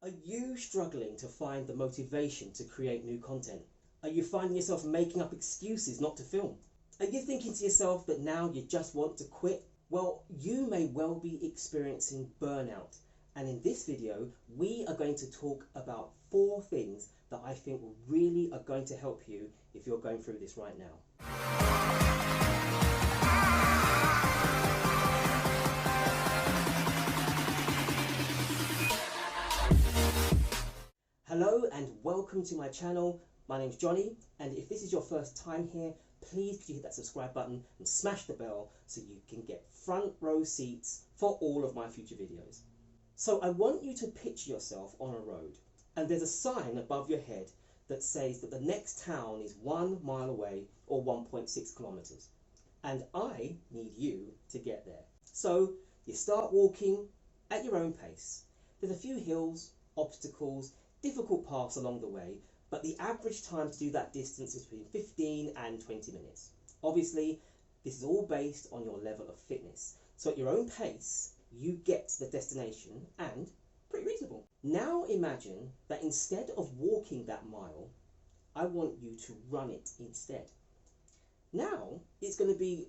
Are you struggling to find the motivation to create new content? Are you finding yourself making up excuses not to film? Are you thinking to yourself that now you just want to quit? Well, you may well be experiencing burnout. And in this video, we are going to talk about 4 things that I think really are going to help you if you're going through this right now. Hello and welcome to my channel. My name's Johnny, and if this is your first time here, please could you hit that subscribe button and smash the bell so you can get front row seats for all of my future videos. So I want you to picture yourself on a road, and there's a sign above your head that says that the next town is 1 mile away or 1.6 kilometers. And I need you to get there. So you start walking at your own pace. There's a few hills, obstacles, difficult paths along the way, but the average time to do that distance is between 15 and 20 minutes. Obviously, this is all based on your level of fitness. So at your own pace, you get to the destination and pretty reasonable. Now imagine that instead of walking that mile, I want you to run it instead. Now it's going to be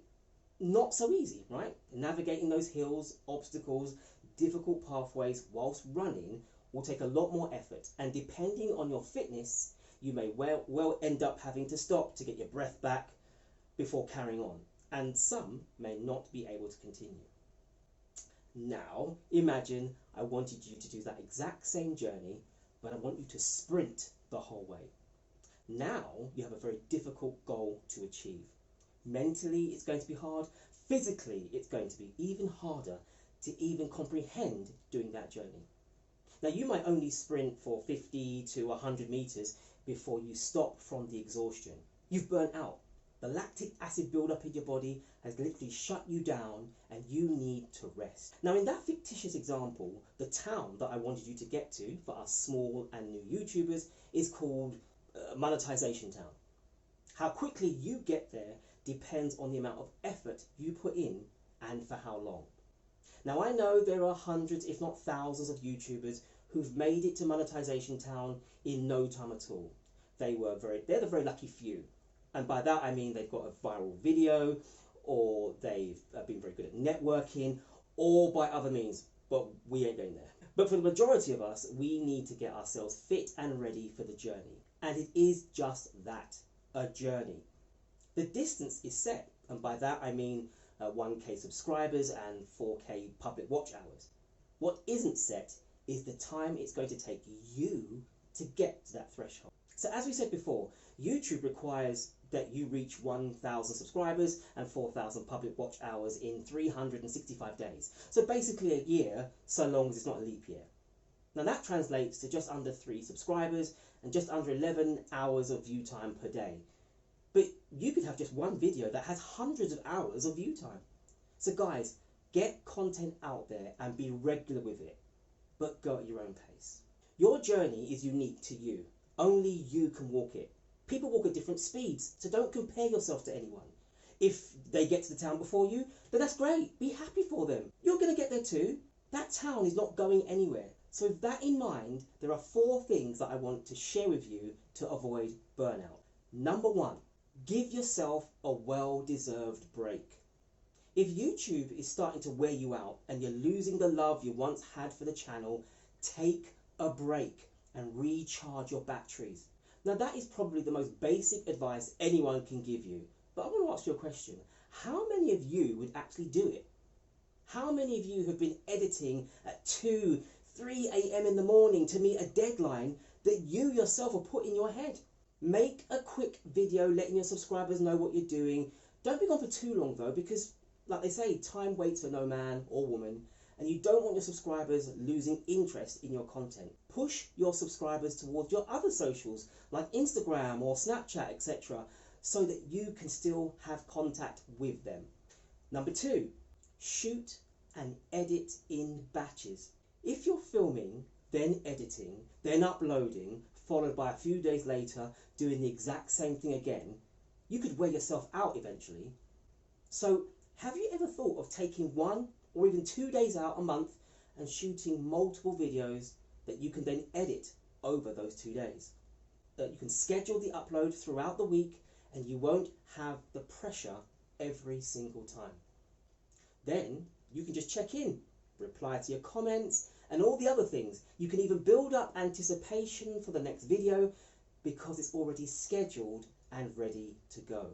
not so easy, right? Navigating those hills, obstacles, difficult pathways whilst running will take a lot more effort, and depending on your fitness, you may well end up having to stop to get your breath back before carrying on, and some may not be able to continue. Now imagine I wanted you to do that exact same journey, but I want you to sprint the whole way. Now you have a very difficult goal to achieve. Mentally it's going to be hard, physically it's going to be even harder to even comprehend doing that journey. Now you might only sprint for 50 to 100 meters before you stop from the exhaustion. You've burnt out. The lactic acid buildup in your body has literally shut you down and you need to rest. Now in that fictitious example, the town that I wanted you to get to for us small and new YouTubers is called Monetization Town. How quickly you get there depends on the amount of effort you put in and for how long. Now I know there are hundreds if not thousands of YouTubers who've made it to Monetization Town in no time at all. They're the very lucky few. And by that I mean they've got a viral video, or they've been very good at networking, or by other means, but we ain't going there. But for the majority of us, we need to get ourselves fit and ready for the journey. And it is just that, a journey. The distance is set, and by that I mean 1k subscribers and 4k public watch hours. What isn't set is the time it's going to take you to get to that threshold. So as we said before, YouTube requires that you reach 1,000 subscribers and 4,000 public watch hours in 365 days. So basically a year, so long as it's not a leap year. Now that translates to just under 3 subscribers and just under 11 hours of view time per day. But you could have just one video that has hundreds of hours of view time. So guys, get content out there and be regular with it, but go at your own pace. Your journey is unique to you. Only you can walk it. People walk at different speeds, so don't compare yourself to anyone. If they get to the town before you, then that's great. Be happy for them. You're going to get there too. That town is not going anywhere. So with that in mind, there are 4 things that I want to share with you to avoid burnout. Number 1, give yourself a well-deserved break. If YouTube is starting to wear you out and you're losing the love you once had for the channel, take a break and recharge your batteries. Now that is probably the most basic advice anyone can give you. But I want to ask you a question. How many of you would actually do it? How many of you have been editing at 2, 3 a.m. in the morning to meet a deadline that you yourself have put in your head? Make a quick video letting your subscribers know what you're doing. Don't be gone for too long though, because like they say, time waits for no man or woman, and you don't want your subscribers losing interest in your content. Push your subscribers towards your other socials like Instagram or Snapchat, etc., so that you can still have contact with them. Number 2, shoot and edit in batches. If you're filming, then editing, then uploading, followed by a few days later doing the exact same thing again, you could wear yourself out eventually. So have you ever thought of taking 1 or even 2 days out a month and shooting multiple videos that you can then edit over those 2 days. You can schedule the upload throughout the week and you won't have the pressure every single time. Then you can just check in, reply to your comments and all the other things. You can even build up anticipation for the next video because it's already scheduled and ready to go.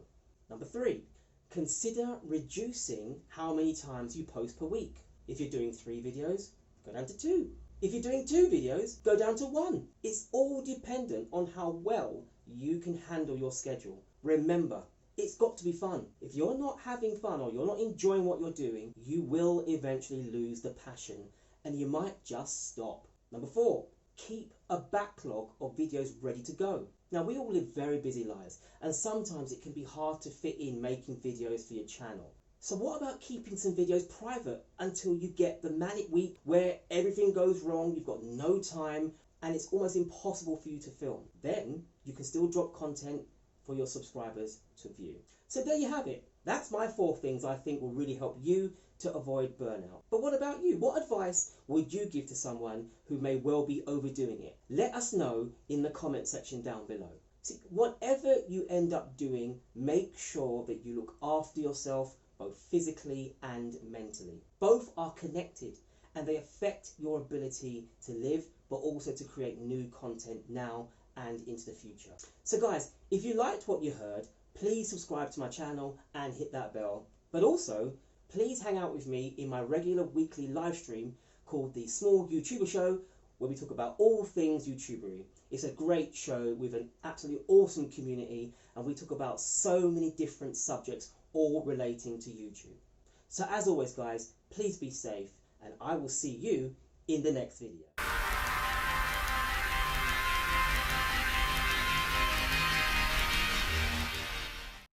Number 3, consider reducing how many times you post per week. If you're doing 3 videos, go down to 2. If you're doing 2 videos, go down to 1. It's all dependent on how well you can handle your schedule. Remember, it's got to be fun. If you're not having fun or you're not enjoying what you're doing, you will eventually lose the passion and you might just stop. Number 4, keep a backlog of videos ready to go. Now, we all live very busy lives and sometimes it can be hard to fit in making videos for your channel. So what about keeping some videos private until you get the manic week where everything goes wrong, you've got no time and it's almost impossible for you to film? Then you can still drop content for your subscribers to view. So there you have it. That's my 4 things I think will really help you to avoid burnout. But what about you? What advice would you give to someone who may well be overdoing it? Let us know in the comment section down below. See, whatever you end up doing, make sure that you look after yourself both physically and mentally. Both are connected and they affect your ability to live, but also to create new content now and into the future. So guys, if you liked what you heard, please subscribe to my channel and hit that bell. But also, please hang out with me in my regular weekly live stream called The Small YouTuber Show, where we talk about all things YouTubery. It's a great show with an absolutely awesome community and we talk about so many different subjects all relating to YouTube. So as always guys, please be safe and I will see you in the next video.